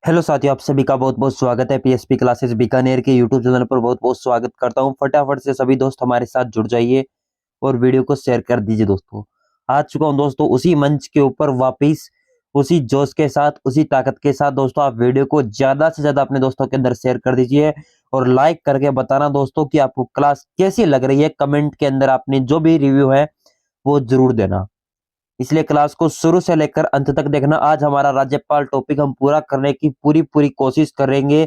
Hello साथियों, आप सभी का बहुत बहुत स्वागत है पीएसपी क्लासेस बीकानेर के यूट्यूब चैनल पर। बहुत बहुत स्वागत करता हूं। फटाफट से सभी दोस्त हमारे साथ जुड़ जाइए और वीडियो को शेयर कर दीजिए। दोस्तों, आ चुका हूं दोस्तों उसी मंच के ऊपर वापिस, उसी जोश के साथ, उसी ताकत के साथ। दोस्तों, आप वीडियो को ज्यादा से ज्यादा अपने दोस्तों के अंदर शेयर कर दीजिए और लाइक करके बताना दोस्तों कि आपको क्लास कैसी लग रही है। कमेंट के अंदर आपने जो भी रिव्यू है वो जरूर देना। इसलिए क्लास को शुरू से लेकर अंत तक देखना। आज हमारा राज्यपाल टॉपिक हम पूरा करने की पूरी पूरी कोशिश करेंगे।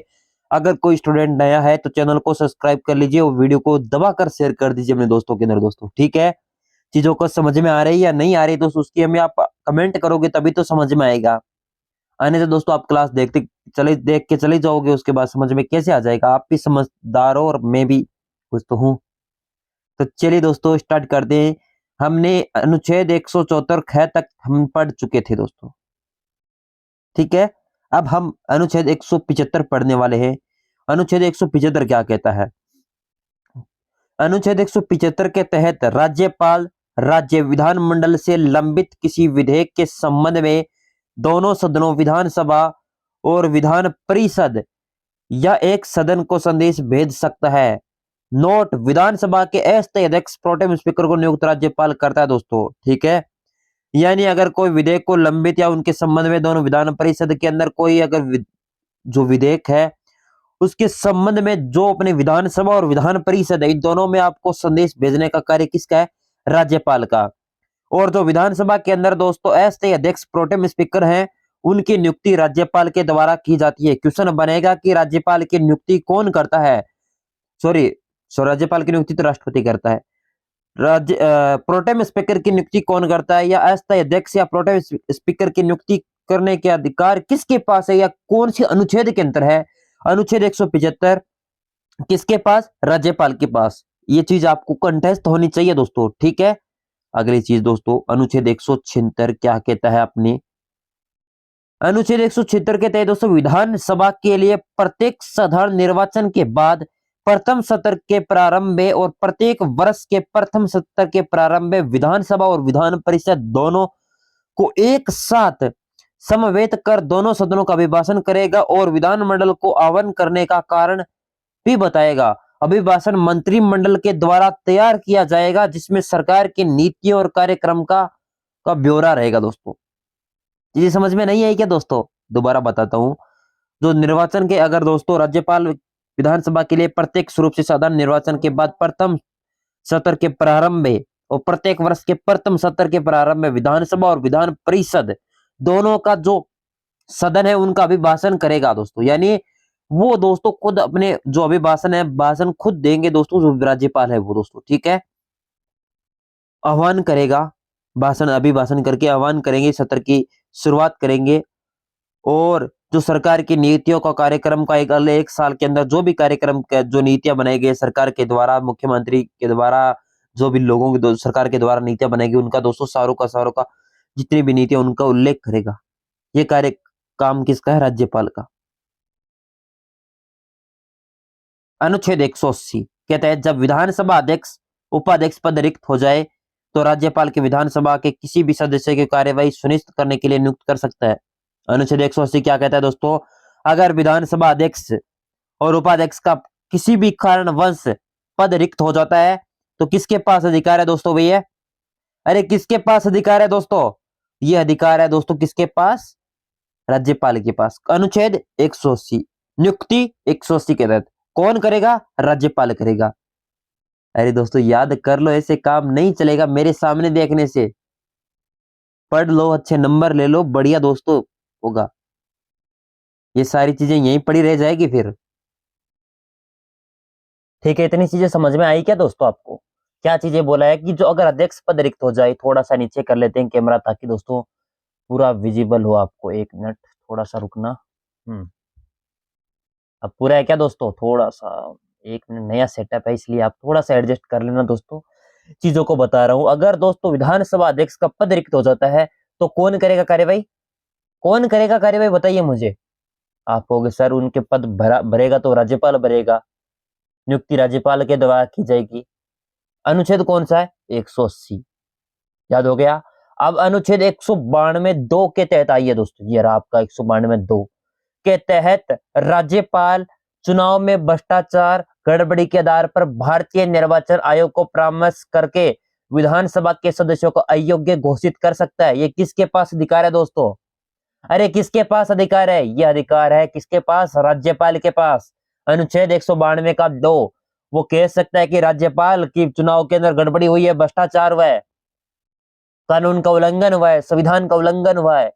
अगर कोई स्टूडेंट नया है तो चैनल को सब्सक्राइब कर लीजिए और वीडियो को दबाकर शेयर कर दीजिए अपने दोस्तों के अंदर। दोस्तों, ठीक है? चीजों को समझ में आ रही है या नहीं आ रही दोस्तों, उसकी हमें आप कमेंट करोगे तभी तो समझ में आएगा। आने से दोस्तों आप क्लास देख के चले जाओगे, उसके बाद समझ में कैसे आ जाएगा? आप भी समझदार हो और मैं भी कुछ तो हूँ। तो चलिए दोस्तों, स्टार्ट करते हैं। हमने अनुच्छेद 174 ख तक हम पढ़ चुके थे दोस्तों, ठीक है? अब हम अनुच्छेद 175 पढ़ने वाले हैं। अनुच्छेद 175 क्या कहता है? अनुच्छेद 175 के तहत राज्यपाल राज्य विधानमंडल से लंबित किसी विधेयक के संबंध में दोनों सदनों विधानसभा और विधान परिषद या एक सदन को संदेश भेज सकता है। नोट: विधानसभा के अस्थायी अध्यक्ष प्रोटेम स्पीकर को नियुक्त राज्यपाल करता है दोस्तों, ठीक है? यानी अगर कोई विधेयक को लंबित या उनके संबंध में दोनों विधान परिषद के अंदर कोई अगर जो विधेयक है उसके संबंध में जो अपने विधानसभा और विधान परिषद है, इन दोनों में आपको संदेश भेजने का कार्य किसका है? राज्यपाल का। और जो विधानसभा के अंदर दोस्तों अस्थायी अध्यक्ष प्रोटेम स्पीकर हैं, उनकी नियुक्ति राज्यपाल के द्वारा की जाती है। क्वेश्चन बनेगा कि राज्यपाल की नियुक्ति कौन करता है? सॉरी, राज्यपाल की नियुक्ति तो राष्ट्रपति करता है। प्रोटेम स्पीकर की नियुक्ति कौन करता है, या अस्थायी अध्यक्ष या प्रोटेम स्पीकर की नियुक्ति करने के अधिकार किसके पास है, या कौन सी अनुच्छेद के अंतर है? अनुच्छेद 175 किसके पास? राज्यपाल के पास। ये चीज आपको कंटेस्ट होनी चाहिए दोस्तों, ठीक है? अगली चीज दोस्तों, अनुच्छेद 176 क्या कहता है अपने? अनुच्छेद 176 के तहत दोस्तों विधानसभा के लिए प्रत्येक साधारण निर्वाचन के बाद प्रथम सत्र के प्रारंभ में और प्रत्येक वर्ष के प्रथम सत्र के प्रारंभ में विधानसभा और विधान परिषद दोनों को एक साथ समवेत कर दोनों सदनों का अभिभाषण करेगा और विधानमंडल को आह्वान करने का कारण भी बताएगा। अभिभाषण मंत्रिमंडल के द्वारा तैयार किया जाएगा, जिसमें सरकार की नीतियों और कार्यक्रम का ब्यौरा रहेगा दोस्तों। ये समझ में नहीं आई क्या दोस्तों? दोबारा बताता हूँ। जो निर्वाचन के अगर दोस्तों राज्यपाल विधानसभा के लिए प्रत्यक्ष रूप से साधारण निर्वाचन के बाद प्रथम सत्र के प्रारंभ में और प्रत्येक वर्ष के प्रथम सत्र के प्रारंभ में विधानसभा और विधान परिषद दोनों का जो सदन है उनका अभिभाषण करेगा दोस्तों। यानी वो दोस्तों खुद अपने जो अभिभाषण है भाषण खुद देंगे दोस्तों, जो राज्यपाल है वो दोस्तों, ठीक है? आह्वान करेगा, भाषण अभिभाषण करके आह्वान करेंगे, सत्र की शुरुआत करेंगे। और जो सरकार की नीतियों का कार्यक्रम का एक अगले एक साल के अंदर जो भी कार्यक्रम जो नीतियां बनाई गई सरकार के द्वारा, मुख्यमंत्री के द्वारा, जो भी लोगों की सरकार के द्वारा नीतियां बनाएगी उनका दोस्तों सारों का जितनी भी नीतियां उनका उल्लेख करेगा। ये कार्य काम किसका है? राज्यपाल का। अनुच्छेद 180 के तहत जब विधानसभा अध्यक्ष उपाध्यक्ष पद रिक्त हो जाए तो राज्यपाल के विधानसभा के किसी भी सदस्य की कार्यवाही सुनिश्चित करने के लिए नियुक्त कर सकता है। अनुच्छेद 180 क्या कहता है दोस्तों? अगर विधानसभा अध्यक्ष और उपाध्यक्ष का किसी भी कारणवश पद रिक्त हो जाता है तो किसके पास अधिकार है दोस्तों भैया? अरे किसके पास अधिकार है दोस्तों? ये अधिकार है दोस्तों किसके पास? राज्यपाल के पास। अनुच्छेद 180 नियुक्ति 180 के तहत कौन करेगा? राज्यपाल करेगा। अरे दोस्तों याद कर लो, ऐसे काम नहीं चलेगा मेरे सामने देखने से। पढ़ लो, अच्छे नंबर ले लो, बढ़िया दोस्तों होगा। ये सारी चीजें यहीं पड़ी रह जाएगी फिर, ठीक है? इतनी चीजें समझ में आई क्या दोस्तों आपको? क्या चीजें बोला है कि जो अगर अध्यक्ष पद रिक्त हो जाए, थोड़ा सा नीचे कर लेते हैं कैमरा ताकि दोस्तों पूरा विजिबल हो आपको। एक मिनट, थोड़ा सा रुकना। अब पूरा है क्या दोस्तों? थोड़ा सा एक मिनट, नया सेटअप है इसलिए आप थोड़ा सा एडजस्ट कर लेना दोस्तों। चीजों को बता रहा हूं। अगर दोस्तों विधानसभा अध्यक्ष का पद रिक्त हो जाता है तो कौन करेगा कार्यवाही? कौन करेगा कार्यवाही बताइए मुझे। आप कहोगे सर उनके पद भरेगा तो राज्यपाल भरेगा, नियुक्ति राज्यपाल के द्वारा की जाएगी। अनुच्छेद कौन सा है? 180, याद हो गया। अब अनुच्छेद 192 2 के तहत आइए दोस्तों, ये रहा आपका 192 2। के तहत राज्यपाल चुनाव में भ्रष्टाचार गड़बड़ी के आधार पर भारतीय निर्वाचन आयोग को परामर्श करके विधानसभा के सदस्यों को अयोग्य घोषित कर सकता है। ये किसके पास अधिकार है दोस्तों? अरे किसके पास अधिकार है? ये अधिकार है किसके पास? राज्यपाल के पास। अनुच्छेद 192 का 2 वो कह सकता है कि राज्यपाल की चुनाव के अंदर गड़बड़ी हुई है, भ्रष्टाचार हुआ है, कानून का उल्लंघन हुआ है, संविधान का उल्लंघन हुआ है।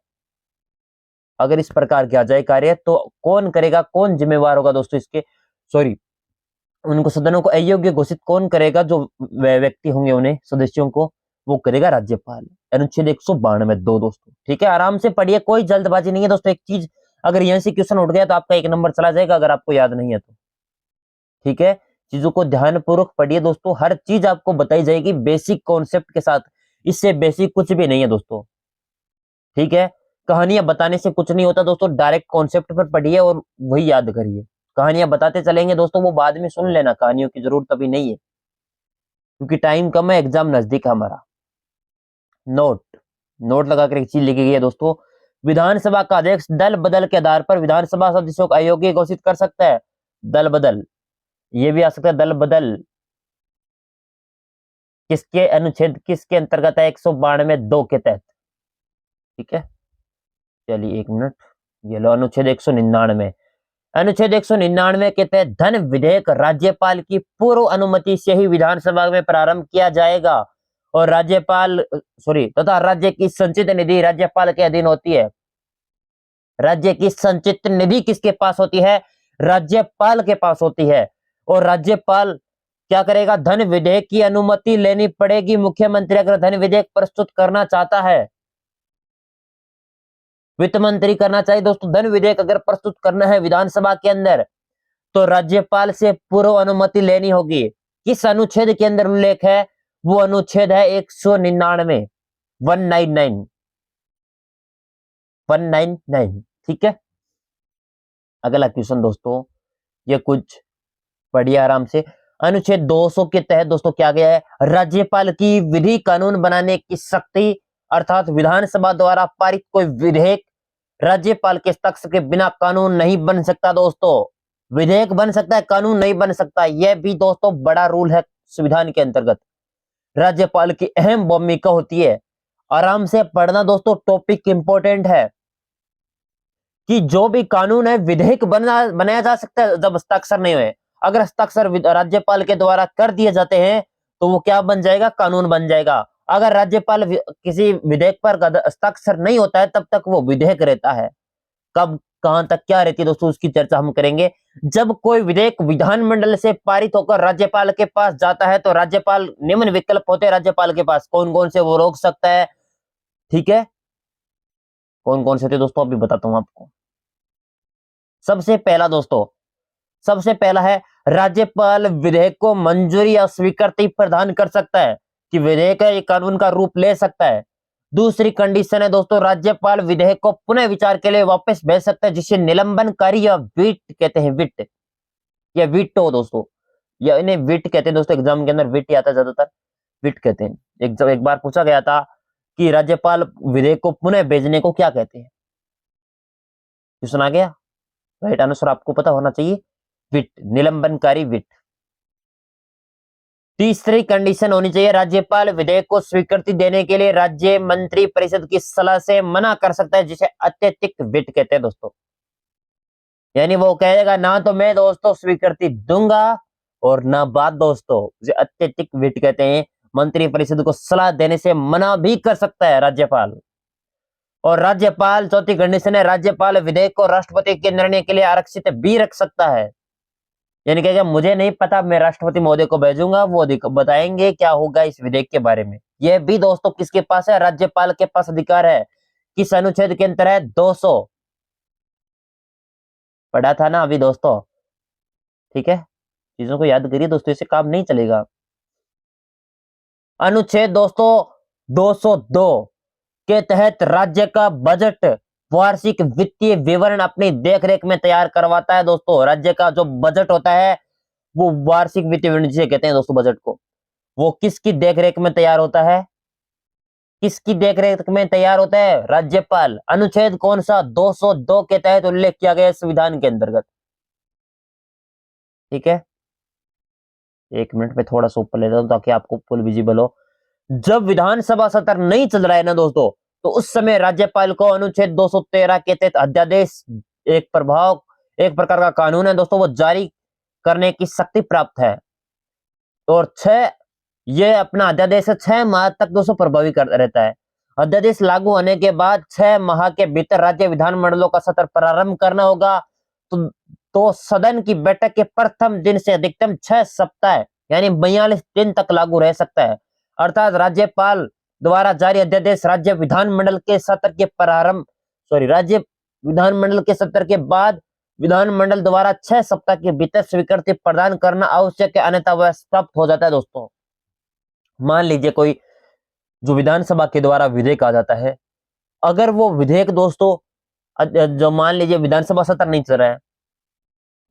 अगर इस प्रकार किया जाए कार्य तो कौन करेगा, कौन जिम्मेवार होगा दोस्तों इसके? सॉरी, उनको सदनों को अयोग्य घोषित कौन करेगा? जो व्यक्ति होंगे उन्हें सदस्यों को, वो करेगा राज्यपाल। अनुच्छेद 192 दोस्तों, ठीक है, आराम से पढ़िए, कोई जल्दबाजी नहीं है दोस्तों। एक चीज अगर यहां से क्वेश्चन उठ गया तो आपका 1 नंबर चला जाएगा, अगर आपको याद नहीं है तो, ठीक है। चीजों को ध्यानपूर्वक पढ़िए दोस्तों, हर चीज आपको बताई जाएगी बेसिक कॉन्सेप्ट के साथ, इससे बेसिक कुछ भी नहीं है दोस्तों, ठीक है। कहानियां बताने से कुछ नहीं होता दोस्तों, डायरेक्ट कॉन्सेप्ट पर पढ़िए और वही याद करिए। कहानियां बताते चलेंगे दोस्तों, वो बाद में सुन लेना, कहानियों की जरूरत अभी नहीं है क्योंकि टाइम कम है, एग्जाम नजदीक है हमारा। नोट नोट लगा कर एक चीज लिखी गई है दोस्तों, विधानसभा का अध्यक्ष दल बदल के आधार पर विधानसभा सदस्यों को अयोग्य घोषित कर सकता है। दल बदल, ये भी आ सकता है दल बदल, किसके अनुच्छेद किसके अंतर्गत है? 192 के तहत, ठीक है। चलिए 1 मिनट, ये लो अनुच्छेद 199। अनुच्छेद 199 के तहत धन विधेयक राज्यपाल की पूर्व अनुमति से ही विधानसभा में प्रारंभ किया जाएगा और राज्यपाल तथा राज्य की संचित निधि राज्यपाल के अधीन होती है। राज्य की संचित निधि किसके पास होती है? राज्यपाल के पास होती है। और राज्यपाल क्या करेगा? धन विधेयक की अनुमति लेनी पड़ेगी मुख्यमंत्री अगर धन विधेयक प्रस्तुत करना चाहता है। वित्त मंत्री करना चाहिए दोस्तों, धन विधेयक अगर प्रस्तुत करना है विधानसभा के अंदर तो राज्यपाल से पूर्व अनुमति लेनी होगी। किस अनुच्छेद के अंदर उल्लेख है? वो अनुच्छेद है 199, 199, ठीक है। अगला क्वेश्चन दोस्तों, ये कुछ पढ़िए आराम से। अनुच्छेद 200 के तहत दोस्तों क्या गया है? राज्यपाल की विधि कानून बनाने की शक्ति, अर्थात विधानसभा द्वारा पारित कोई विधेयक राज्यपाल के हस्ताक्षर के बिना कानून नहीं बन सकता दोस्तों। विधेयक बन सकता है, कानून नहीं बन सकता। यह भी दोस्तों बड़ा रूल है संविधान के अंतर्गत। राज्यपाल की अहम भूमिका होती है। आराम से पढ़ना दोस्तों, टॉपिक इंपॉर्टेंट है कि जो भी कानून है विधेयक बनाया जा सकता है जब हस्ताक्षर नहीं हुए। अगर हस्ताक्षर राज्यपाल के द्वारा कर दिए जाते हैं तो वो क्या बन जाएगा? कानून बन जाएगा। अगर राज्यपाल किसी विधेयक पर हस्ताक्षर नहीं होता है तब तक वो विधेयक रहता है। कब कहां तक क्या रहती है दोस्तों, उसकी चर्चा हम करेंगे। जब कोई विधेयक विधानमंडल से पारित होकर राज्यपाल के पास जाता है तो राज्यपाल, निम्न विकल्प होते हैं राज्यपाल के पास, कौन कौन से वो रोक सकता है, ठीक है। कौन कौन से थे दोस्तों अभी बताता हूं आपको। सबसे पहला दोस्तों, सबसे पहला है राज्यपाल विधेयक को मंजूरी या स्वीकृति प्रदान कर सकता है कि विधेयक है ये कानून का रूप ले सकता है। दूसरी कंडीशन है दोस्तों, राज्यपाल विधेयक को पुनः विचार के लिए वापस भेज सकता है, जिसे निलंबनकारी या विट कहते हैं। विट या विटो दोस्तों, या इन्हें विट कहते हैं दोस्तों, एग्जाम के अंदर विट आता है ज्यादातर, विट कहते हैं। एक बार पूछा गया था कि राज्यपाल विधेयक को पुनः भेजने को क्या कहते हैं, क्वेश्चन आ गया। राइट आंसर आपको पता होना चाहिए, विट, निलंबनकारी विट। तीसरी कंडीशन होनी चाहिए, राज्यपाल विधेयक को स्वीकृति देने के लिए राज्य मंत्री परिषद की सलाह से मना कर सकता है, जिसे अत्यधिक विट कहते हैं दोस्तों। यानी वो कहेगा ना तो मैं दोस्तों स्वीकृति दूंगा और ना बात दोस्तों, जिसे अत्यधिक विट कहते हैं। मंत्री परिषद को सलाह देने से मना भी कर सकता है राज्यपाल। और राज्यपाल, चौथी कंडीशन है, राज्यपाल विधेयक को राष्ट्रपति के निर्णय के लिए आरक्षित भी रख सकता है। यानी कहेगा मुझे नहीं पता, मैं राष्ट्रपति महोदय को भेजूंगा, वो बताएंगे क्या होगा इस विधेयक के बारे में। यह भी दोस्तों किसके पास है? राज्यपाल के पास अधिकार है। किस अनुच्छेद के अंतर है? 200 पढ़ा था ना अभी दोस्तों, ठीक है। चीजों को याद करिए दोस्तों, इससे काम नहीं चलेगा। अनुच्छेद दोस्तों 202 के तहत राज्य का बजट वार्षिक वित्तीय विवरण अपनी देखरेख में तैयार करवाता है दोस्तों। राज्य का जो बजट होता है वो वार्षिक वित्तीय विवरण जिसे कहते हैं दोस्तों बजट को, वो किसकी देखरेख में तैयार होता है? किसकी देखरेख में तैयार होता है? राज्यपाल। अनुच्छेद कौन सा? 202 के तहत उल्लेख किया गया संविधान के अंतर्गत। ठीक है, एक मिनट में थोड़ा सा ऊपर ले जाऊं ताकि आपको फुल विजिबल हो। जब विधानसभा सत्र नहीं चल रहा है ना दोस्तों, तो उस समय राज्यपाल को अनुच्छेद 213 के तहत अध्यादेश, एक प्रकार का कानून है दोस्तों, वो जारी करने की शक्ति प्राप्त है। और ये अपना अध्यादेश 6 माह तक दोस्तों प्रभावी कर रहता है। अध्यादेश लागू होने के बाद 6 माह के भीतर राज्य विधानमंडलों का सत्र प्रारंभ करना होगा। तो सदन की बैठक के प्रथम दिन से अधिकतम 6 सप्ताह यानी 42 दिन तक लागू रह सकता है। अर्थात राज्यपाल द्वारा जारी अध्यादेश राज्य विधानमंडल के सत्र के बाद विधानमंडल द्वारा 6 सप्ताह के भीतर स्वीकृति प्रदान करना आवश्यक है, अन्यथा वह समाप्त हो जाता है दोस्तों। मान लीजिए कोई जो विधानसभा के द्वारा विधेयक आ जाता है, अगर वो विधेयक दोस्तों जो मान लीजिए विधानसभा सत्र नहीं चल रहा है,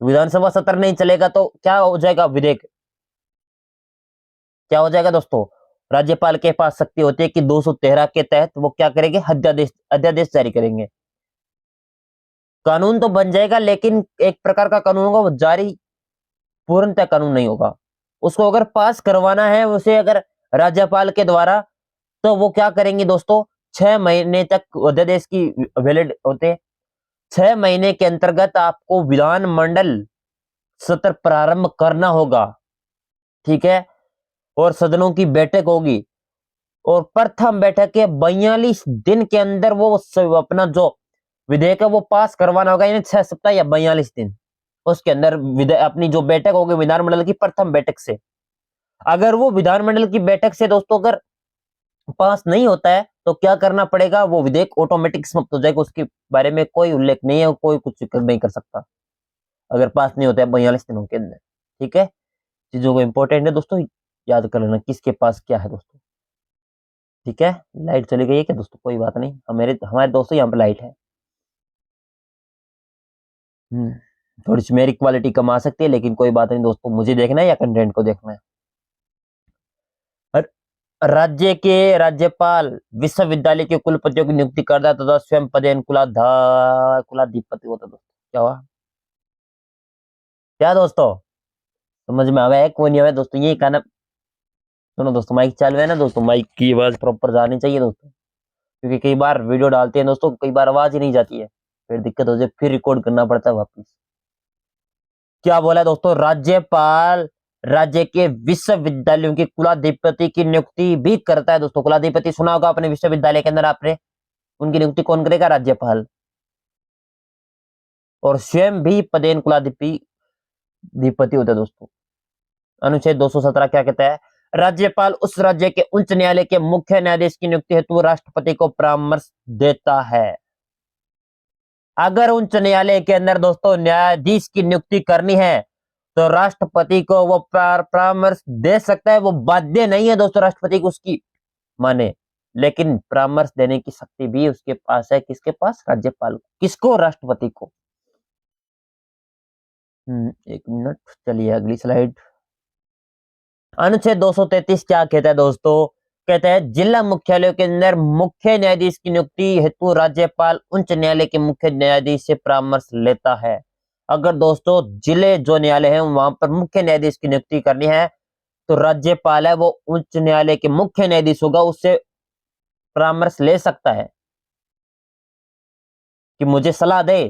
विधानसभा सत्र नहीं चलेगा तो क्या हो जाएगा? विधेयक क्या हो जाएगा दोस्तों? राज्यपाल के पास शक्ति होती है कि 213 के तहत वो क्या करेंगे? अध्यादेश जारी करेंगे। कानून तो बन जाएगा, लेकिन एक प्रकार का कानून होगा, वो जारी पूर्णतः कानून नहीं होगा। उसको अगर पास करवाना है उसे अगर राज्यपाल के द्वारा, तो वो क्या करेंगे दोस्तों? 6 महीने तक अध्यादेश की वैलिड होते। 6 महीने के अंतर्गत आपको विधानमंडल सत्र प्रारंभ करना होगा। ठीक है, और सदनों की बैठक होगी, और प्रथम बैठक के 42 दिन के अंदर वो अपना जो विधेयक है वो पास करवाना होगा, यानी 6 सप्ताह या 42 दिन उसके अंदर अपनी जो बैठक होगी विधानमंडल की प्रथम बैठक से। अगर वो विधानमंडल की बैठक से दोस्तों अगर पास नहीं होता है तो क्या करना पड़ेगा? वो विधेयक ऑटोमेटिक समाप्त हो जाएगा, उसके बारे में कोई उल्लेख नहीं है, कोई कुछ नहीं कर सकता अगर पास नहीं होता है 42 दिनों के अंदर। ठीक है, चीजों को इंपॉर्टेंट है दोस्तों, याद कर लेना किसके पास क्या है दोस्तों। ठीक है, लाइट चली गई है क्या दोस्तों? कोई बात नहीं, हमारे दोस्तों यहाँ पे लाइट है। थोड़ी सी मेरी क्वालिटी कम आ सकती है, लेकिन कोई बात नहीं दोस्तों, मुझे देखना है या कंटेंट को देखना है। राज्य के राज्यपाल विश्वविद्यालय के कुलपतियों की नियुक्ति करता तथा स्वयं पदेन कुलाधिपति होता दोस्तों। क्या हुआ? क्या दोस्तों समझ में आवे? कोई नहीं आवे दोस्तों, ये कहना। सुनो दोस्तों, माइक चालू है ना दोस्तों, माइक की आवाज प्रॉपर जानी चाहिए दोस्तों, क्योंकि कई बार वीडियो डालते हैं दोस्तों, कई बार आवाज ही नहीं जाती है, फिर दिक्कत हो जाए, फिर रिकॉर्ड करना पड़ता है वापिस। क्या बोला दोस्तों? राज्यपाल राज्य के विश्वविद्यालयों के कुलाधिपति की नियुक्ति भी करता है दोस्तों। कुलाधिपति सुना होगा अपने विश्वविद्यालय के अंदर आपने, उनकी नियुक्ति कौन करेगा? राज्यपाल। और स्वयं भी पदेन कुलाधिपति होता है दोस्तों। अनुच्छेद 217 क्या कहता है? राज्यपाल उस राज्य के उच्च न्यायालय के मुख्य न्यायाधीश की नियुक्ति हेतु राष्ट्रपति को परामर्श देता है। अगर उच्च न्यायालय के अंदर दोस्तों न्यायाधीश की नियुक्ति करनी है तो राष्ट्रपति को वो परामर्श दे सकता है, वो बाध्य नहीं है दोस्तों राष्ट्रपति को उसकी माने, लेकिन परामर्श देने की शक्ति भी उसके पास है। किसके पास? राज्यपाल को। किसको? राष्ट्रपति को। एक मिनट, चलिए अगली स्लाइड। अनुच्छेद 233 क्या कहता है दोस्तों? कहता है जिला मुख्यालयों के अंदर मुख्य न्यायाधीश की नियुक्ति हेतु राज्यपाल उच्च न्यायालय के मुख्य न्यायाधीश से परामर्श लेता है। अगर दोस्तों जिले जो न्यायालय है वहां पर मुख्य न्यायाधीश की नियुक्ति करनी है तो राज्यपाल है वो उच्च न्यायालय के मुख्य न्यायाधीश होगा, उससे परामर्श ले सकता है कि मुझे सलाह दे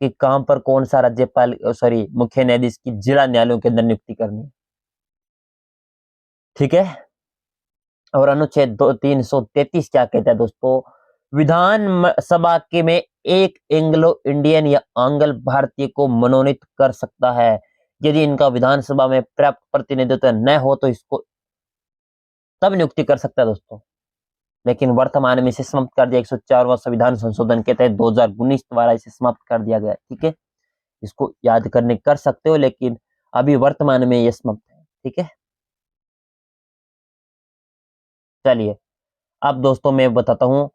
कि कहां पर कौन सा मुख्य न्यायाधीश की जिला न्यायालयों के अंदर नियुक्ति करनी है। ठीक है, और अनुच्छेद 333 क्या कहता है दोस्तों? विधान सभा के में एक एंग्लो इंडियन या आंग्ल भारतीय को मनोनीत कर सकता है। यदि इनका विधानसभा में पर्याप्त प्रतिनिधित्व न हो तो इसको तब नियुक्ति कर सकता है दोस्तों, लेकिन वर्तमान में इसे समाप्त कर दिया। 104वां संविधान संशोधन के तहत 2019 द्वारा इसे समाप्त कर दिया गया। ठीक है, इसको याद करने कर सकते हो, लेकिन अभी वर्तमान में यह समाप्त है। ठीक है, चलिए अब दोस्तों मैं बताता हूं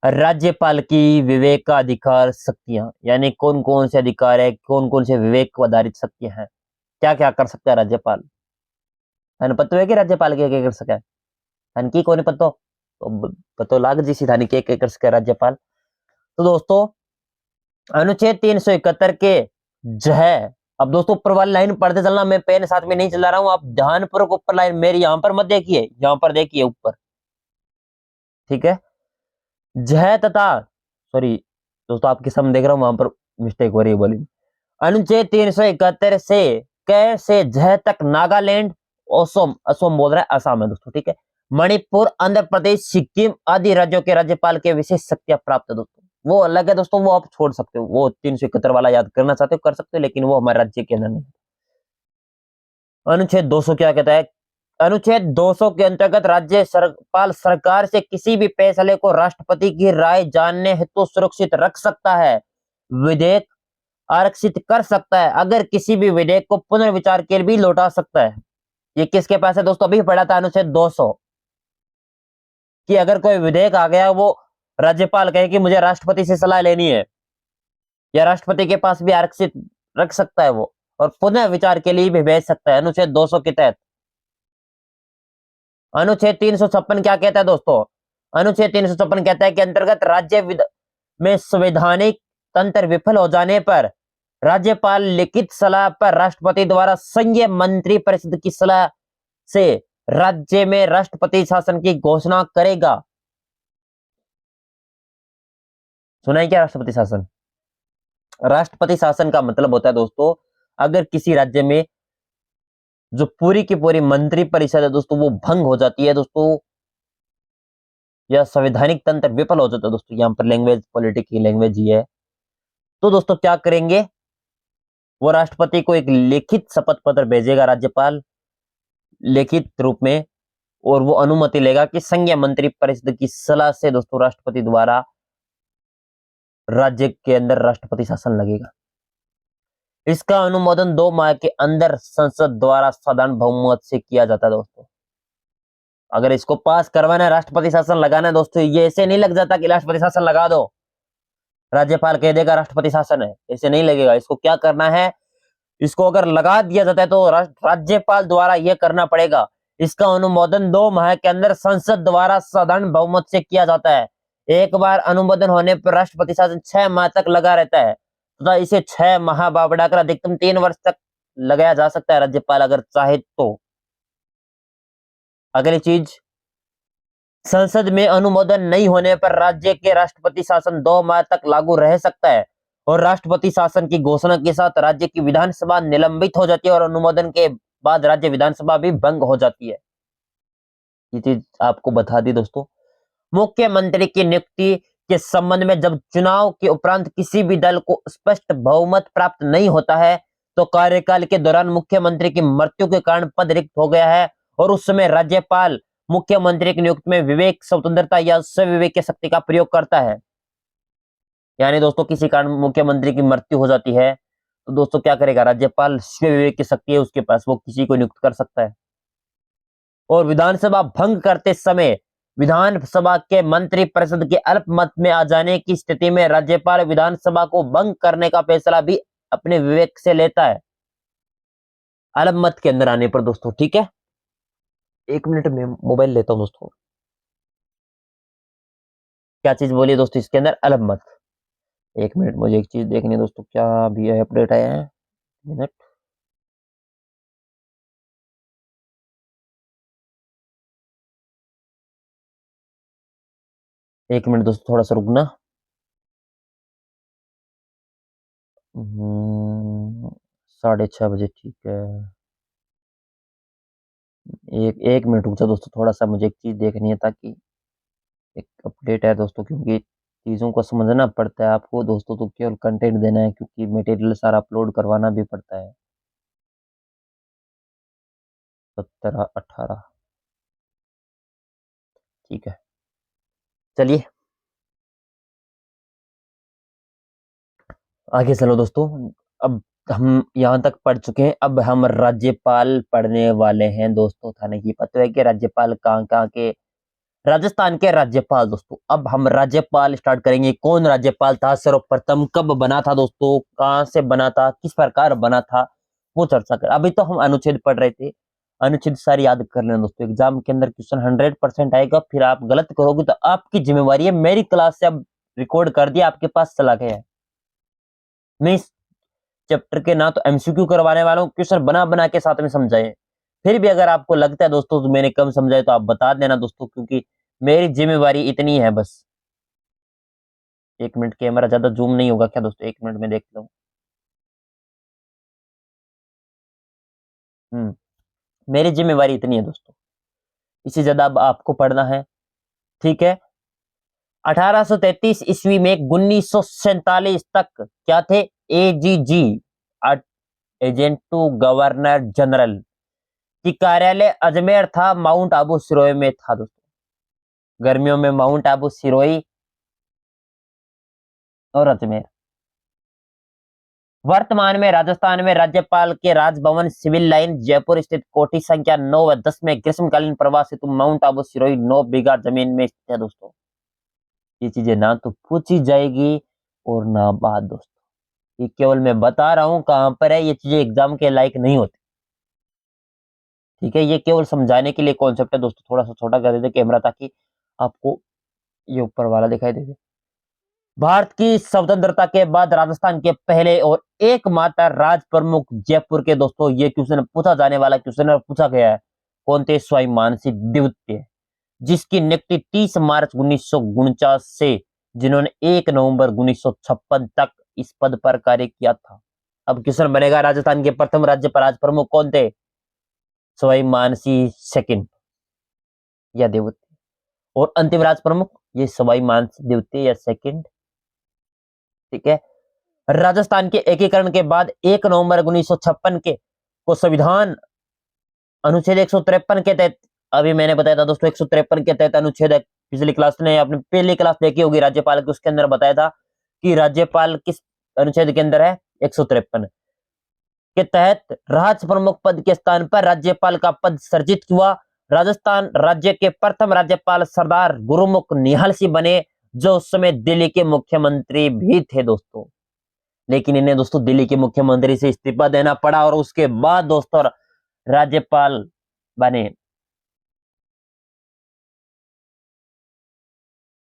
राज्यपाल की विवेकाधिकार शक्तियां, यानी कौन कौन से अधिकार है, कौन कौन से विवेक को आधारित शक्तियां हैं, क्या क्या कर सकता है राज्यपाल। पता है कि राज्यपाल क्या क्या कर सके? की कौन पता? तो पता लाग जी सीधा नहीं के कर राज्यपाल। तो दोस्तों अनुच्छेद 371 के जो है, अब दोस्तों ऊपर वाली लाइन पढ़ते चलना, मैं पेन साथ में नहीं चला रहा हूं, आप ध्यानपूर्वक ऊपर लाइन मेरी यहां पर मत देखिए, यहां पर देखिए ऊपर, ठीक है। जह तथा सॉरी दोस्तों आपके सामने देख रहा हूं, वहां पर मिस्टेक हो रही है बोली। अनुच्छेद 371 से क से जह तक नागालैंड, असम, असम बोल रहा है असम है दोस्तों, ठीक है, मणिपुर, आंध्र प्रदेश, सिक्किम आदि राज्यों के राज्यपाल के विशेष शक्तियां प्राप्त है दोस्तों। वो अलग है दोस्तों, वो आप छोड़ सकते हो, वो 371 वाला याद करना चाहते हो कर सकते हो, लेकिन वो हमारे राज्य के अंदर नहीं। अनुच्छेद 200 क्या कहता है? अनुच्छेद 200 के अंतर्गत राज्य सरपाल सरकार से किसी भी फैसले को राष्ट्रपति की राय जानने हेतु सुरक्षित रख सकता है, विधेयक आरक्षित कर सकता है, अगर किसी भी विधेयक को पुनर्विचार के लिए भी लौटा सकता है। ये किसके पास है दोस्तों? अभी पढ़ा था अनुच्छेद 200 कि अगर कोई विधेयक आ गया, वो राज्यपाल कहे कि मुझे राष्ट्रपति से सलाह लेनी है, या राष्ट्रपति के पास भी आरक्षित रख सकता है वो, और पुनः विचार के लिए भी भेज सकता है अनुच्छेद 200 के तहत। अनुच्छेद 356 क्या कहता है दोस्तों? अनुच्छेद 356 कहता है कि अंतर्गत राज्य में संवैधानिक तंत्र विफल हो जाने पर राज्यपाल लिखित सलाह पर राष्ट्रपति द्वारा संघीय मंत्री परिषद की सलाह से राज्य में राष्ट्रपति शासन की घोषणा करेगा। सुना है क्या राष्ट्रपति शासन? राष्ट्रपति शासन का मतलब होता है दोस्तों, अगर किसी राज्य में जो पूरी की पूरी मंत्री परिषद है दोस्तों वो भंग हो जाती है दोस्तों, या संवैधानिक तंत्र विफल हो जाता है दोस्तों, यहां पर लैंग्वेज पॉलिटिक्स की लैंग्वेज ही है, तो दोस्तों क्या करेंगे, वो राष्ट्रपति को एक लिखित शपथ पत्र भेजेगा राज्यपाल लिखित रूप में, और वो अनुमति लेगा कि संघीय मंत्री परिषद की सलाह से दोस्तों राष्ट्रपति द्वारा राज्य के अंदर राष्ट्रपति शासन लगेगा। इसका अनुमोदन 2 माह के अंदर संसद द्वारा साधारण बहुमत से किया जाता है दोस्तों। अगर इसको पास करवाना है, राष्ट्रपति शासन लगाना है दोस्तों, ये ऐसे नहीं लग जाता कि राष्ट्रपति शासन लगा दो, राज्यपाल कह देगा राष्ट्रपति शासन है, ऐसे नहीं लगेगा। इसको क्या करना है, इसको अगर लगा दिया जाता है तो राज्यपाल द्वारा यह करना पड़ेगा। इसका अनुमोदन 2 माह के अंदर संसद द्वारा साधारण बहुमत से किया जाता है। एक बार अनुमोदन होने पर राष्ट्रपति शासन 6 माह तक लगा रहता है, तो इसे 6 माह बढ़ाकर अधिकतम 3 वर्ष तक लगाया जा सकता है राज्यपाल अगर चाहे तो। अगली चीज, संसद में अनुमोदन नहीं होने पर राज्य के राष्ट्रपति शासन 2 माह तक लागू रह सकता है, और राष्ट्रपति शासन की घोषणा के साथ राज्य की विधानसभा निलंबित हो जाती है, और अनुमोदन के बाद राज्य विधानसभा भी भंग हो जाती है। ये चीज आपको बता दी दोस्तों। मुख्यमंत्री की नियुक्ति के संबंध में जब चुनाव के उपरांत किसी भी दल को स्पष्ट बहुमत प्राप्त नहीं होता है, तो कार्यकाल के दौरान मुख्यमंत्री की मृत्यु के कारण पद रिक्त हो गया है, और उस समय राज्यपाल मुख्यमंत्री की नियुक्ति में विवेक, स्वतंत्रता या स्विवेक की शक्ति का प्रयोग करता है। यानी दोस्तों किसी कारण मुख्यमंत्री की मृत्यु हो जाती है, तो दोस्तों क्या करेगा राज्यपाल? स्विवेक की शक्ति है उसके पास, वो किसी को नियुक्त कर सकता है। और विधानसभा भंग करते समय विधानसभा के मंत्री परिषद के अल्पमत में आ जाने की स्थिति में राज्यपाल विधानसभा को भंग करने का फैसला भी अपने विवेक से लेता है, अल्पमत के अंदर आने पर दोस्तों, ठीक है। 1 मिनट में मोबाइल लेता हूं दोस्तों। क्या चीज बोलिए दोस्तों इसके अंदर? अल्पमत। 1 मिनट, मुझे एक चीज देखनी है दोस्तों, क्या भी है अपडेट आया है। मिनट, एक मिनट दोस्तों, थोड़ा सा रुकना। 6:30 बजे, ठीक है। एक मिनट रुक जाओ दोस्तों, थोड़ा सा मुझे एक चीज देखनी है, ताकि एक अपडेट है दोस्तों, क्योंकि चीज़ों को समझना पड़ता है आपको दोस्तों, तो केवल कंटेंट देना है, क्योंकि मटेरियल सारा अपलोड करवाना भी पड़ता है। 17, 18, ठीक है, चलिए आगे चलो दोस्तों। अब हम यहाँ तक पढ़ चुके हैं, अब हम राज्यपाल पढ़ने वाले हैं दोस्तों। थाने की पता है कि राज्यपाल कहाँ कहाँ के? राजस्थान के राज्यपाल दोस्तों। अब हम राज्यपाल स्टार्ट करेंगे। कौन राज्यपाल था सर्वप्रथम, कब बना था दोस्तों, कहां से बना था, किस प्रकार बना था, वो चर्चा कर। अभी तो हम अनुच्छेद पढ़ रहे थे, अनुच्छेद सारी याद कर लेना दोस्तों, एग्जाम के अंदर क्वेश्चन 100% आएगा। फिर आप गलत करोगे तो आपकी जिम्मेवारी है। मेरी क्लास से अब रिकॉर्ड कर दिया, आपके पास चला गया है। मैं इस चैप्टर के ना तो एमसीक्यू करवाने वाला हूँ, क्वेश्चन बना बना के साथ में समझाए। फिर भी अगर आपको लगता है दोस्तों तो मैंने कम समझाए तो आप बता देना दोस्तों, क्योंकि मेरी जिम्मेवारी इतनी है बस। 1 मिनट, कैमरा ज्यादा जूम नहीं होगा क्या दोस्तों? 1 मिनट में देख लो। मेरी जिम्मेवारी इतनी है दोस्तों, इससे ज्यादा अब आपको पढ़ना है। ठीक है। 1833 ईस्वी में 1947 तक क्या थे? AGG, agent to governor general की कार्यालय अजमेर था, माउंट आबू सिरोही में था दोस्तों। गर्मियों में माउंट आबू सिरोही और अजमेर। वर्तमान में राजस्थान में राज्यपाल के राजभवन सिविल लाइन जयपुर स्थित कोठी संख्या 9 व 10 में ग्रीष्मकालीन प्रवास हेतु माउंट आबू सिरोही 9 बीघा जमीन में स्थित है दोस्तों। ये चीजें ना तो पूछी जाएगी और ना बात दोस्तों, ये केवल मैं बता रहा हूं कहां पर है। ये चीजें एग्जाम के लायक नहीं होती। ठीक है, ये केवल समझाने के लिए कॉन्सेप्ट है दोस्तों। थोड़ा सा छोटा कर देते कैमरा ताकि आपको ये ऊपर वाला दिखाई दे। भारत की स्वतंत्रता के बाद राजस्थान के पहले और एकमात्र राज प्रमुख जयपुर के दोस्तों, ये क्वेश्चन पूछा जाने वाला क्वेश्चन है, पूछा गया है। कौन थे? स्वाई मानसिंह द्वितीय, जिसकी नियुक्ति 30 मार्च 1949 से जिन्होंने 1 नवंबर 1956 तक इस पद पर कार्य किया था। अब क्वेश्चन बनेगा, राजस्थान के प्रथम राज्यपाल राज प्रमुख कौन थे? सवाई मानसिंह सेकंड या द्वितीय। और अंतिम राज प्रमुख ये सवाई मानसिंह द्वितीय या सेकंड। ठीक है। राजस्थान के एकीकरण के बाद 1 नवंबर 1956 के को संविधान अनुच्छेद 153 के तहत, अभी मैंने बताया था दोस्तों 153 के तहत अनुच्छेद, पिछली क्लास ने आपने पहली क्लास देखी होगी राज्यपाल की, उसके अंदर बताया था कि राज्यपाल किस अनुच्छेद के अंदर है? 153 के तहत राज प्रमुख पद के स्थान पर राज्यपाल का पद सृजित हुआ। राजस्थान राज्य के प्रथम राज्यपाल सरदार गुरुमुख निहाल सिंह बने, जो उस समय दिल्ली के मुख्यमंत्री भी थे दोस्तों। लेकिन इन्हें दोस्तों दिल्ली के मुख्यमंत्री से इस्तीफा देना पड़ा और उसके बाद दोस्तों राज्यपाल बने।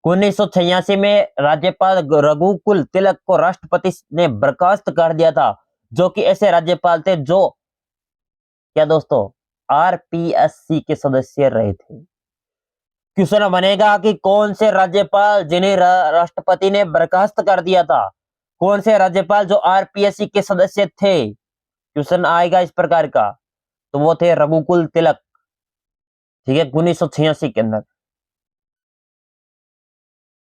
1986 में राज्यपाल रघुकुल तिलक को राष्ट्रपति ने बर्खास्त कर दिया था, जो कि ऐसे राज्यपाल थे जो क्या दोस्तों आरपीएससी के सदस्य रहे थे। क्वेश्चन बनेगा कि कौन से राज्यपाल जिन्हें राष्ट्रपति ने बर्खास्त कर दिया था, कौन से राज्यपाल जो आरपीएससी के सदस्य थे? क्वेश्चन आएगा इस प्रकार का, तो वो थे रघुकुल तिलक। ठीक है, 1986 के अंदर।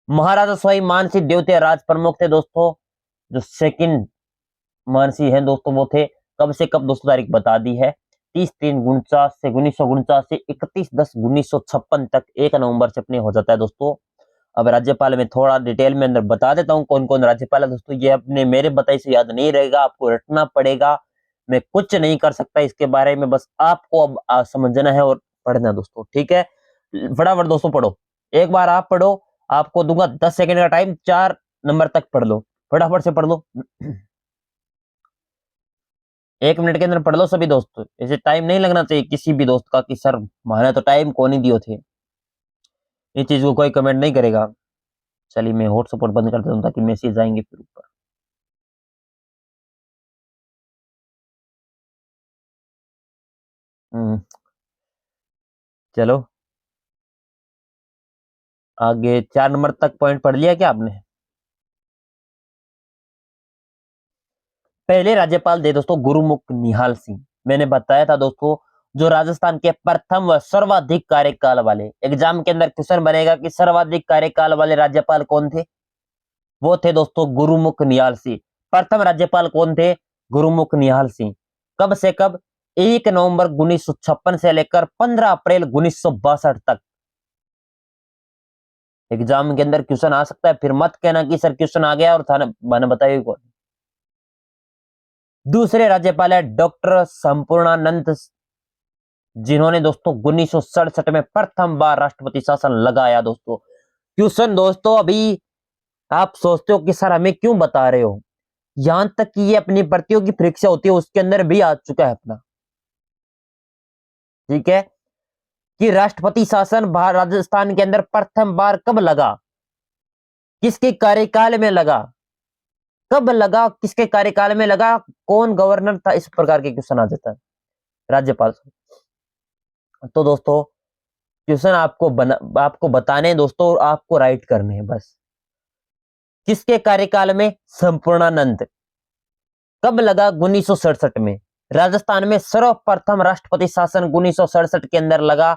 महाराजा सवाई मानसिंह देवते राज प्रमुख थे दोस्तों। जो सेकंड मानसिंह हैं दोस्तों वो थे, कब से कब दोस्तों तारीख बता दी है, 30/3/49 से 1949 से 31/10/1956 तक, 1 नवंबर से अपने हो जाता है दोस्तों। अब राज्यपाल में थोड़ा डिटेल में अंदर बता देता हूँ कौन कौन राज्यपाल है दोस्तों। ये अपने मेरे बताई से याद नहीं रहेगा, आपको रटना पड़ेगा। मैं कुछ नहीं कर सकता इसके बारे में, बस आपको अब समझना है और पढ़ना दोस्तों। ठीक है, फटाफट दोस्तों पढ़ो। एक बार आप पढ़ो, आपको दूंगा 10 सेकंड का टाइम, 4 नंबर तक पढ़ लो, फटाफट से पढ़ लो। 1 मिनट के अंदर पढ़ लो सभी दोस्त। ऐसे टाइम नहीं लगना चाहिए किसी भी दोस्त का कि सर माने तो टाइम कौन ही दियो थे। ये चीज को कोई कमेंट नहीं करेगा। चलिए मैं हॉटस्पॉट बंद कर देता हूँ ताकि मैसेज आएंगे फिर ऊपर। चलो आगे 4 नंबर तक पॉइंट पढ़ लिया क्या आपने? पहले राज्यपाल थे दोस्तों गुरुमुख निहाल सिंह। मैंने बताया था दोस्तों, जो राजस्थान के प्रथम व सर्वाधिक कार्यकाल वाले, एग्जाम के अंदर क्वेश्चन बनेगा कि सर्वाधिक कार्यकाल वाले राज्यपाल कौन थे? वो थे दोस्तों गुरुमुख निहाल सिंह। प्रथम राज्यपाल कौन थे? गुरुमुख निहाल सिंह। कब से कब? 1 नवंबर 1956 से लेकर 15 अप्रैल 1962 तक। एग्जाम के अंदर क्वेश्चन आ सकता है, फिर मत कहना कि सर क्वेश्चन आ गया और था मैंने बताया कौन। दूसरे राज्यपाल है डॉक्टर संपूर्णानंद, जिन्होंने दोस्तों 1967 में प्रथम बार राष्ट्रपति शासन लगाया दोस्तों। क्वेश्चन दोस्तों अभी आप सोचते हो कि सर हमें क्यों बता रहे हो, यहां तक कि ये अपनी भर्तियों की परीक्षा होती है उसके अंदर भी आ चुका है अपना। ठीक है, कि राष्ट्रपति शासन राजस्थान के अंदर प्रथम बार कब लगा, किसके कार्यकाल में लगा, कब लगा, किसके कार्यकाल में लगा, कौन गवर्नर था, इस प्रकार के क्वेश्चन आ जाता है राज्यपाल से। तो दोस्तों क्वेश्चन आपको बताने हैं दोस्तों, और आपको राइट करने हैं बस। किसके कार्यकाल में, संपूर्णानंद। कब लगा, 1967 में। राजस्थान में सर्वप्रथम राष्ट्रपति शासन 1967 के अंदर लगा।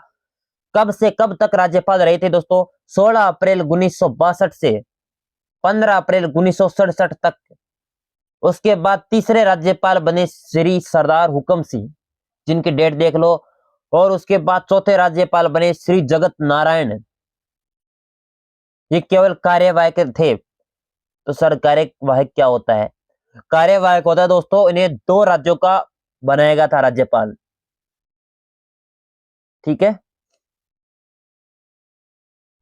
कब से कब तक राज्यपाल रहे थे दोस्तों, 16 अप्रैल 1962 से 15 अप्रैल 1967 तक। उसके बाद तीसरे राज्यपाल बने श्री सरदार हुकम सिंह, जिनकी डेट देख लो। और उसके बाद चौथे राज्यपाल बने श्री जगत नारायण, ये केवल कार्यवाहक थे। तो सर कार्यवाहक क्या होता है, कार्यवाहक होता है दोस्तों, इन्हें 2 राज्यों का बनाया गया था राज्यपाल, ठीक है।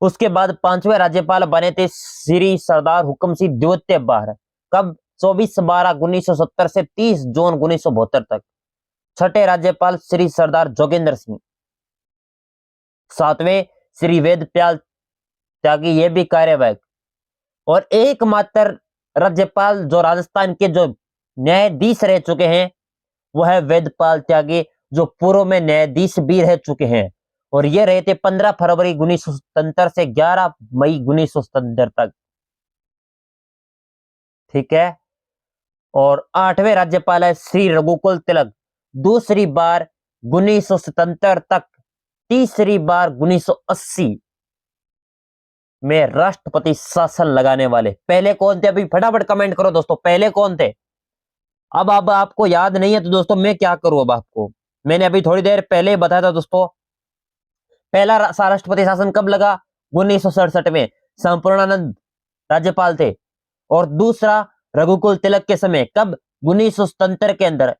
उसके बाद 5वें राज्यपाल बने थे श्री सरदार हुकम सिंह द्वितीय बार। कब, 24/12/1970 से 30 जून 1972 तक। छठे राज्यपाल श्री सरदार जोगेंद्र सिंह। 7वें श्री वेदपाल त्यागी, ये भी कार्यवाहक। और एकमात्र राज्यपाल जो राजस्थान के जो न्यायाधीश रह चुके हैं वो है वेदपाल त्यागी, जो पूर्व में न्यायाधीश भी रह चुके हैं। और ये रहे थे 15 फरवरी 1977 से 11 मई 1977 तक, ठीक है। और 8वें राज्यपाल है श्री रघुकुल तिलक, दूसरी बार 1977 तक, तीसरी बार 1980 में राष्ट्रपति शासन लगाने वाले। पहले कौन थे, अभी फटाफट कमेंट करो दोस्तों, पहले कौन थे। अब आपको याद नहीं है तो दोस्तों मैं क्या करूं, अब आपको मैंने अभी थोड़ी देर पहले ही बताया था दोस्तों। पहला राष्ट्रपति शासन कब लगा, 1967 में, संपूर्णानंद राज्यपाल थे। और दूसरा रघुकुल तिलक के समय, कब, 1977 के अंदर।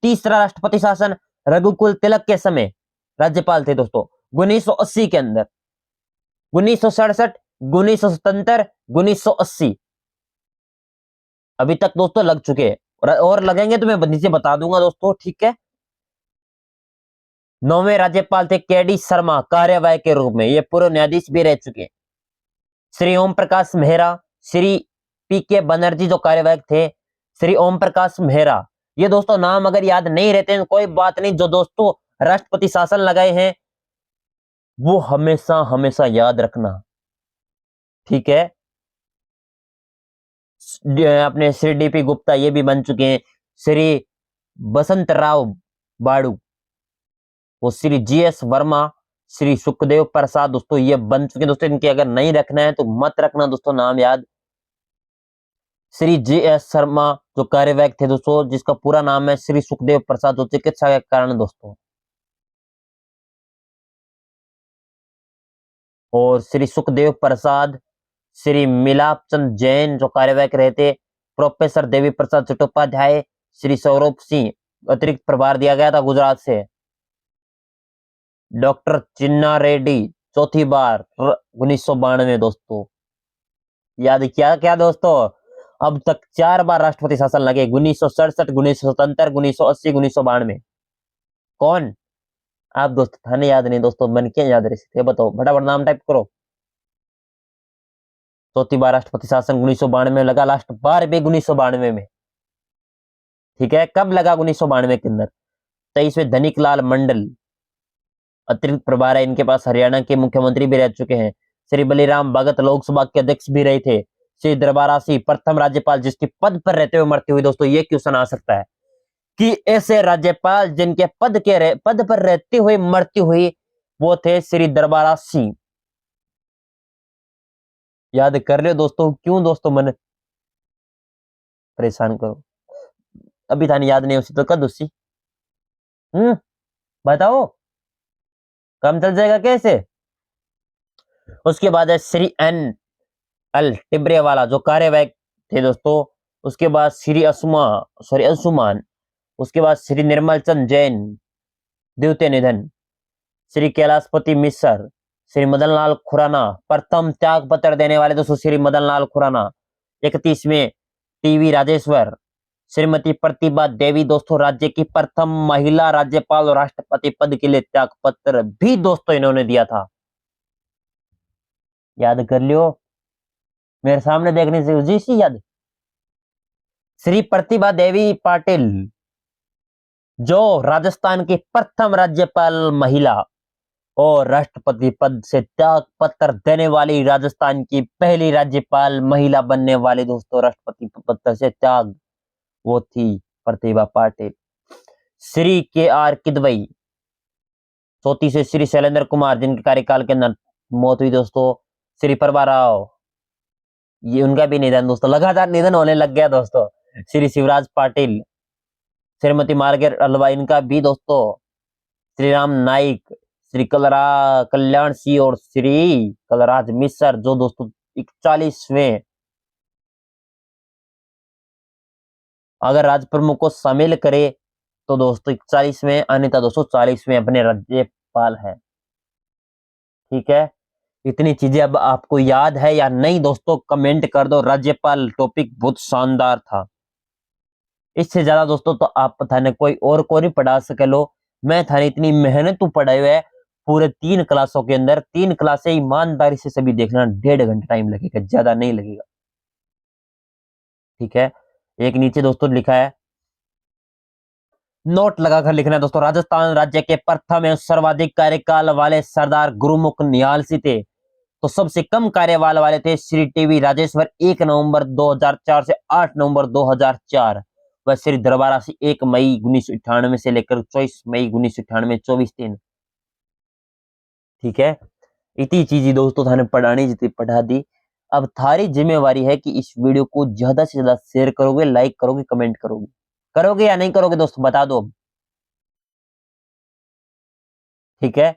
तीसरा राष्ट्रपति शासन रघुकुल तिलक के समय राज्यपाल थे दोस्तों, 1980 के अंदर। 1967, 1977, 1980 अभी तक दोस्तों लग चुके हैं, और लगेंगे तो मैं नीचे बता दूंगा दोस्तों, ठीक है। 9वें राज्यपाल थे केडी शर्मा, कार्यवाहक के रूप में, ये पूर्व न्यायाधीश भी रह चुके हैं। श्री ओम प्रकाश मेहरा, श्री पी.के. बनर्जी जो कार्यवाहक थे, श्री ओम प्रकाश मेहरा। ये दोस्तों नाम अगर याद नहीं रहते हैं कोई बात नहीं, जो दोस्तों राष्ट्रपति शासन लगाए हैं वो हमेशा हमेशा याद रखना, ठीक है। अपने श्री डी.पी. गुप्ता ये भी बन चुके हैं, श्री बसंत राव बाड़ू, वो श्री जी.एस. वर्मा, श्री सुखदेव प्रसाद, दोस्तों ये बन चुके हैं। दोस्तों इनके अगर नहीं रखना है तो मत रखना दोस्तों नाम याद। श्री जी.एस. शर्मा जो कार्यवाहक थे दोस्तों, जिसका पूरा नाम है श्री सुखदेव प्रसाद, जो चिकित्सा के कारण दोस्तों। और श्री सुखदेव प्रसाद, श्री मिलाप चंद जैन जो कार्यवाहक रहे थे, प्रोफेसर देवी प्रसाद चट्टोपाध्याय, श्री सौरभ सिंह, अतिरिक्त प्रभार दिया गया था गुजरात से। डॉक्टर चिन्ना रेड्डी चौथी बार 1992 दोस्तों, याद किया क्या दोस्तों। अब तक 4 बार राष्ट्रपति शासन लगे, 1967, 1977, 1980, 1992। कौन, आप दोस्तों, थाने याद नहीं दोस्तों, मन क्या याद रह सकते, बताओ फटाफट नाम टाइप करो। चौथी बार राष्ट्रपति शासन 1992 में लगा, लास्ट बार भी 1992 में, ठीक है। कब लगा, 1992 के अंदर। 23वें धनिक लाल मंडल अतिरिक्त प्रभार है इनके पास, हरियाणा के मुख्यमंत्री भी रह चुके हैं। श्री बलिराम भगत लोकसभा के अध्यक्ष भी रहे थे। श्री दरबारा सिंह प्रथम राज्यपाल जिसके पद पर रहते हुए मृत्यु हुई, दोस्तों ये क्वेश्चन आ सकता है कि ऐसे राज्यपाल जिनके पद पर रहते हुए मृत्यु हुई, वो थे श्री दरबारा सिंह। याद कर रहे हो दोस्तों, क्यों दोस्तों मन परेशान करो, अभी थाने याद नहीं उसी तो कद उसी, बताओ काम चल जाएगा कैसे। उसके बाद है श्री एन.एल. टिब्रेवाला जो कार्यवाहक थे दोस्तों। उसके बाद श्री अंशुमान, उसके बाद श्री निर्मल चंद जैन द्वितीय निधन, श्री कैलाशपति मिश्र, श्री मदन लाल खुराना प्रथम त्याग पत्र देने वाले दोस्तों, श्री मदन लाल खुराना। 31वें टी.वी. राजेश्वर, श्रीमती प्रतिभा देवी दोस्तों राज्य की प्रथम महिला राज्यपाल और राष्ट्रपति पद के लिए त्याग पत्र भी दोस्तों इन्होंने दिया था। याद कर लियो, मेरे सामने देखने से जी सी याद। श्री प्रतिभा देवी पाटिल जो राजस्थान की प्रथम राज्यपाल महिला और राष्ट्रपति पद से त्याग पत्र देने वाली राजस्थान की पहली राज्यपाल महिला बनने वाली दोस्तों राष्ट्रपति पद से त्याग, वो थी प्रतिभा पाटिल। श्री के आर किदवई चौथी से श्री शैलेंद्र कुमार जिनके कार्यकाल के अंदर मौत हुई दोस्तों। श्री प्रभा राव, ये उनका भी निधन दोस्तों, लगातार निधन होने लग गया दोस्तों। श्री शिवराज पाटिल, श्रीमती मार्गरेट अल्वा, इनका भी दोस्तों। श्री राम नाइक, श्री कल्याण सिंह और श्री कलराज मिश्र जो दोस्तों 41वें, अगर राज प्रमुख को शामिल करे तो दोस्तों 41वें, अनिता दोस्तों 40वें अपने राज्यपाल है। ठीक है, इतनी चीजें अब आपको याद है या नहीं दोस्तों कमेंट कर दो। राज्यपाल टॉपिक बहुत शानदार था, इससे ज्यादा दोस्तों तो आप थाने कोई और को नहीं पढ़ा सके लो। मैं थाने इतनी मेहनत पढ़ाई हुए पूरे 3 क्लासों के अंदर, 3 क्लासें ईमानदारी से सभी देखना, 1.5 घंटे टाइम लगेगा, ज्यादा नहीं लगेगा। ठीक है, एक नीचे दोस्तों लिखा है, नोट लगाकर लिखना है दोस्तों, राजस्थान राज्य के प्रथम एवं सर्वाधिक कार्यकाल वाले सरदार गुरुमुख निहाल सिंह थे, तो सबसे कम कार्यकाल वाले थे श्री टीवी राजेश्वर 1 नवंबर 2004 से 8 नवंबर 2004। वह श्री दरबारा सिंह 1 मई 1998 से लेकर 24 मई 1998, 24 दिन। ठीक है, इतनी चीजें दोस्तों थाने पढ़ानी जितनी पढ़ा दी। अब थारी जिम्मेवारी है कि इस वीडियो को ज्यादा से ज्यादा शेयर करोगे, लाइक करोगे, कमेंट करोगे, करोगे या नहीं करोगे दोस्तों बता दो। ठीक है,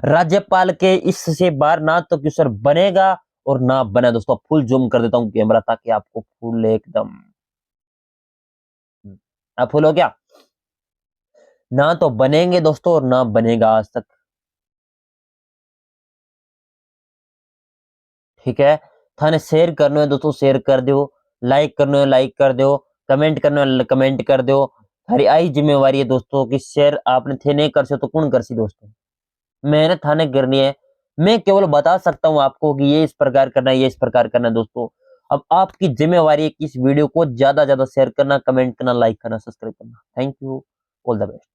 राज्यपाल के इससे बाहर ना तो क्वेश्चन बनेगा और ना बना दोस्तों। फुल जूम कर देता हूं कैमरा ताकि आपको फुल एकदम अब फुल हो गया, ना तो बनेंगे दोस्तों और ना बनेगा आज तक। ठीक है, थाने शेयर करने है दोस्तों शेयर कर दो, लाइक करने है लाइक कर दो, कमेंट करने है कमेंट कर दो। थारी आई जिम्मेवारी है दोस्तों कि शेयर आपने थे नहीं कर से तो कौन कर सी दोस्तों, मेहनत थाने करनी है। मैं केवल बता सकता हूं आपको कि ये इस प्रकार करना है, ये इस प्रकार करना है दोस्तों। अब आपकी जिम्मेवारी है कि इस वीडियो को ज्यादा ज्यादा शेयर करना, कमेंट करना, लाइक करना, सब्सक्राइब करना। Thank you, all the best.